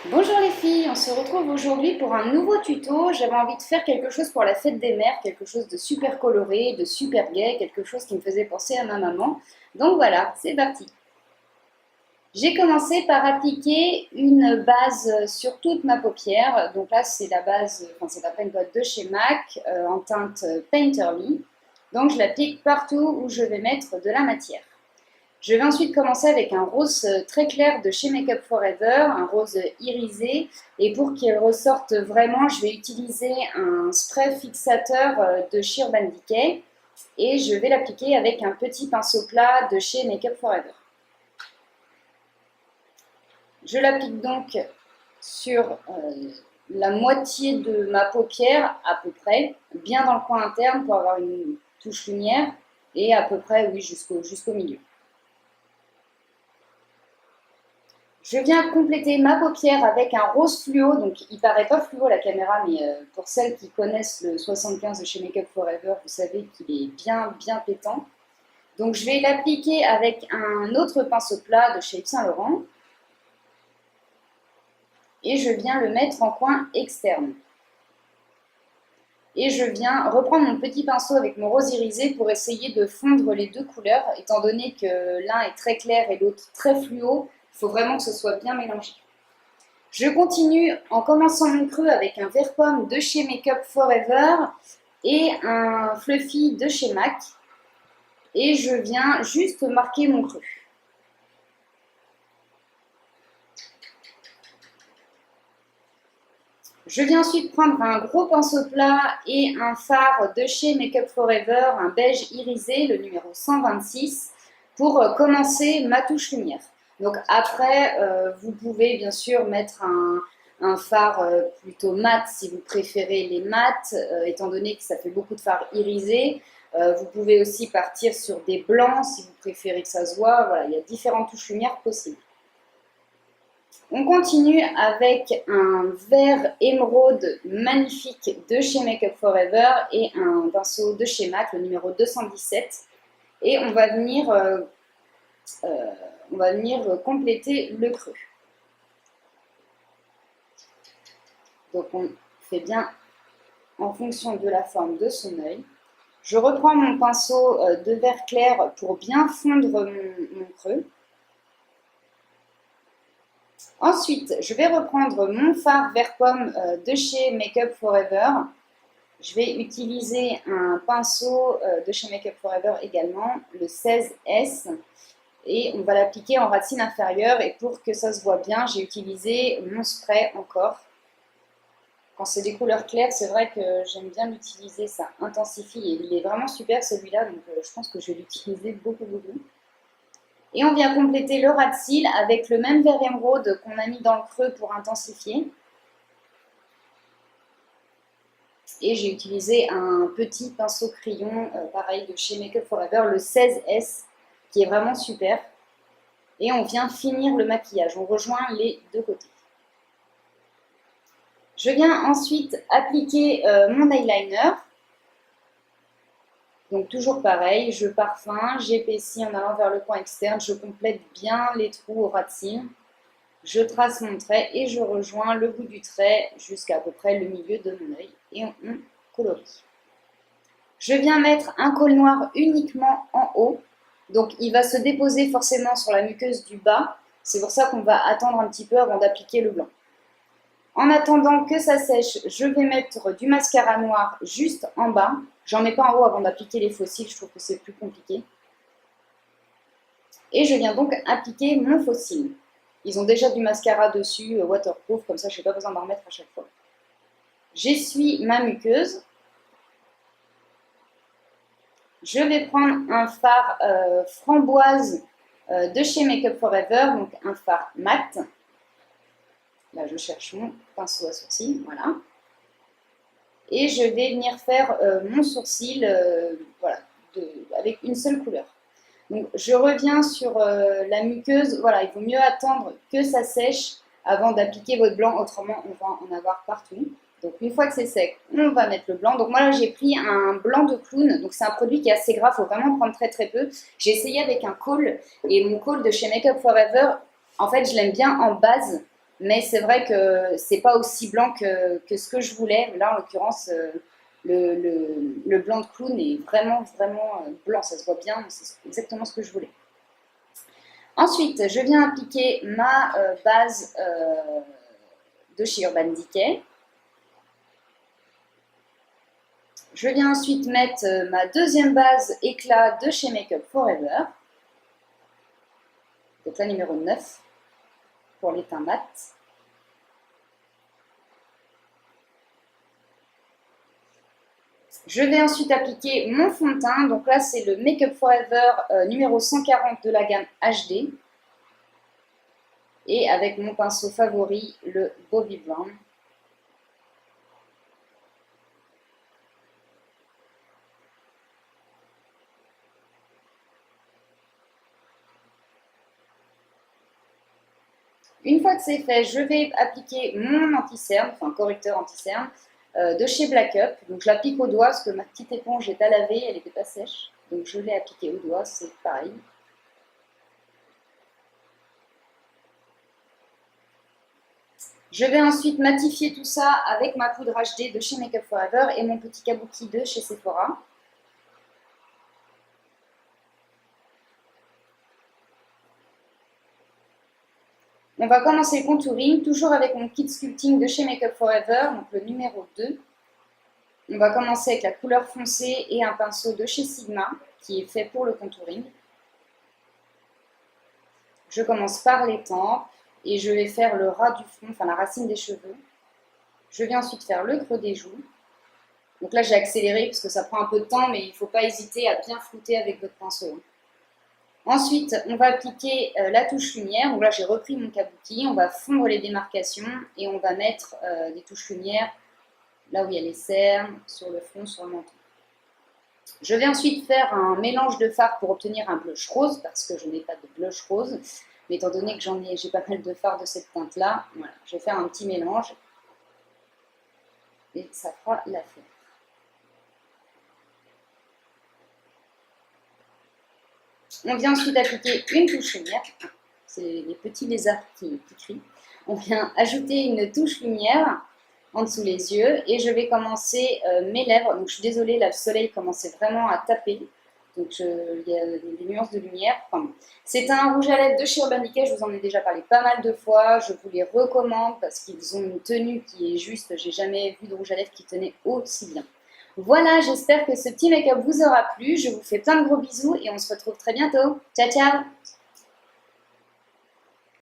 Bonjour les filles, on se retrouve aujourd'hui pour un nouveau tuto. J'avais envie de faire quelque chose pour la fête des mères, quelque chose de super coloré, de super gai, quelque chose qui me faisait penser à ma maman. Donc voilà, c'est parti. J'ai commencé par appliquer une base sur toute ma paupière. Donc là, c'est la base, c'est la Paint de chez MAC en teinte Painterly. Donc je l'applique partout où je vais mettre de la matière. Je vais ensuite commencer avec un rose très clair de chez Make Up Forever, un rose irisé. Et pour qu'il ressorte vraiment, je vais utiliser un spray fixateur de chez Urban Decay. Et je vais l'appliquer avec un petit pinceau plat de chez Make Up Forever. Je l'applique donc sur la moitié de ma paupière, à peu près, bien dans le coin interne pour avoir une touche lumière. Et à peu près, oui, jusqu'au milieu. Je viens compléter ma paupière avec un rose fluo, donc il paraît pas fluo à la caméra, mais pour celles qui connaissent le 75 de chez Make Up Forever, vous savez qu'il est bien pétant. Donc je vais l'appliquer avec un autre pinceau plat de chez Yves Saint Laurent. Et je viens le mettre en coin externe. Et je viens reprendre mon petit pinceau avec mon rose irisé pour essayer de fondre les deux couleurs, étant donné que l'un est très clair et l'autre très fluo. Il faut vraiment que ce soit bien mélangé. Je continue en commençant mon creux avec un vert pomme de chez Make Up Forever et un fluffy de chez MAC. Et je viens juste marquer mon creux. Je viens ensuite prendre un gros pinceau plat et un fard de chez Make Up Forever, un beige irisé, le numéro 126, pour commencer ma touche lumière. Donc après, vous pouvez bien sûr mettre un fard plutôt mat si vous préférez les mats, étant donné que ça fait beaucoup de fard irisé. Vous pouvez aussi partir sur des blancs si vous préférez que ça se voit. Voilà, il y a différentes touches lumière possibles. On continue avec un vert émeraude magnifique de chez Make Up Forever et un pinceau de chez MAC, le numéro 217. Et on va venir compléter le creux. Donc on fait bien en fonction de la forme de son œil. Je reprends mon pinceau de vert clair pour bien fondre mon creux. Ensuite, je vais reprendre mon fard vert pomme de chez Make Up Forever. Je vais utiliser un pinceau de chez Make Up Forever également, le 16S. Et on va l'appliquer en racine inférieure. Et pour que ça se voit bien, j'ai utilisé mon spray encore. Quand c'est des couleurs claires, c'est vrai que j'aime bien l'utiliser, ça intensifie. Et il est vraiment super celui-là, donc je pense que je vais l'utiliser beaucoup. Et on vient compléter le ras de cils avec le même vert émeraude qu'on a mis dans le creux pour intensifier. Et j'ai utilisé un petit pinceau crayon, pareil, de chez Make Up Forever, le 16S, qui est vraiment super. Et on vient finir le maquillage, on rejoint les deux côtés. Je viens ensuite appliquer mon eyeliner. Donc toujours pareil, je parfum, j'épaissis en allant vers le coin externe, je complète bien les trous au ras de cils. Je trace mon trait et je rejoins le bout du trait jusqu'à peu près le milieu de mon œil et on colorie. Je viens mettre un col noir uniquement en haut, donc il va se déposer forcément sur la muqueuse du bas, c'est pour ça qu'on va attendre un petit peu avant d'appliquer le blanc. En attendant que ça sèche, je vais mettre du mascara noir juste en bas. J'en mets pas en haut avant d'appliquer les faux cils, je trouve que c'est plus compliqué. Et je viens donc appliquer mon faux cil. Ils ont déjà du mascara dessus, waterproof, comme ça je n'ai pas besoin d'en remettre à chaque fois. J'essuie ma muqueuse. Je vais prendre un fard framboise de chez Make Up Forever, donc un fard mat. Là, je cherche mon pinceau à sourcil, voilà. Et je vais venir faire mon sourcil voilà, avec une seule couleur. Donc, je reviens sur la muqueuse. Voilà, il vaut mieux attendre que ça sèche avant d'appliquer votre blanc, autrement on va en avoir partout. Donc, une fois que c'est sec, on va mettre le blanc. Donc, moi là, j'ai pris un blanc de clown. Donc, c'est un produit qui est assez gras, il faut vraiment prendre très peu. J'ai essayé avec un col et mon col de chez Make Up Forever, en fait, je l'aime bien en base. Mais c'est vrai que c'est pas aussi blanc que ce que je voulais. Là, en l'occurrence, le blanc de clown est vraiment, vraiment blanc. Ça se voit bien, c'est exactement ce que je voulais. Ensuite, je viens appliquer ma base de chez Urban Decay. Je viens ensuite mettre ma deuxième base éclat de chez Make Up For Ever. Donc la numéro 9 pour les teints mat. Je vais ensuite appliquer mon fond de teint. Donc là, c'est le Make Up For Ever numéro 140 de la gamme HD. Et avec mon pinceau favori, le Bobbi Brown. Une fois que c'est fait, je vais appliquer mon anti-cerne, enfin correcteur anti-cerne, de chez Black Up. Donc je l'applique au doigt parce que ma petite éponge est à laver, elle n'était pas sèche. Donc je l'ai appliqué au doigt, c'est pareil. Je vais ensuite matifier tout ça avec ma poudre HD de chez Make Up For Ever et mon petit kabuki de chez Sephora. On va commencer le contouring, toujours avec mon kit sculpting de chez Make Up For Ever, donc le numéro 2. On va commencer avec la couleur foncée et un pinceau de chez Sigma, qui est fait pour le contouring. Je commence par les tempes et je vais faire le ras du front, enfin la racine des cheveux. Je vais ensuite faire le creux des joues. Donc là, j'ai accéléré parce que ça prend un peu de temps, mais il ne faut pas hésiter à bien flouter avec votre pinceau. Ensuite, on va appliquer la touche lumière. Donc là, j'ai repris mon kabuki. On va fondre les démarcations et on va mettre des touches lumière là où il y a les cernes, sur le front, sur le menton. Je vais ensuite faire un mélange de fards pour obtenir un blush rose parce que je n'ai pas de blush rose. Mais étant donné que j'ai pas mal de fards de cette teinte-là, voilà, je vais faire un petit mélange et ça fera l'affaire. On vient ensuite appliquer une touche lumière. C'est les petits lézards qui crient. On vient ajouter une touche lumière en dessous les yeux et je vais commencer mes lèvres. Donc je suis désolée, là, le soleil commençait vraiment à taper. Donc il y a des nuances de lumière. Enfin, c'est un rouge à lèvres de chez Urban Decay, je vous en ai déjà parlé pas mal de fois. Je vous les recommande parce qu'ils ont une tenue qui est juste. J'ai jamais vu de rouge à lèvres qui tenait aussi bien. Voilà, j'espère que ce petit make-up vous aura plu. Je vous fais plein de gros bisous et on se retrouve très bientôt. Ciao, ciao!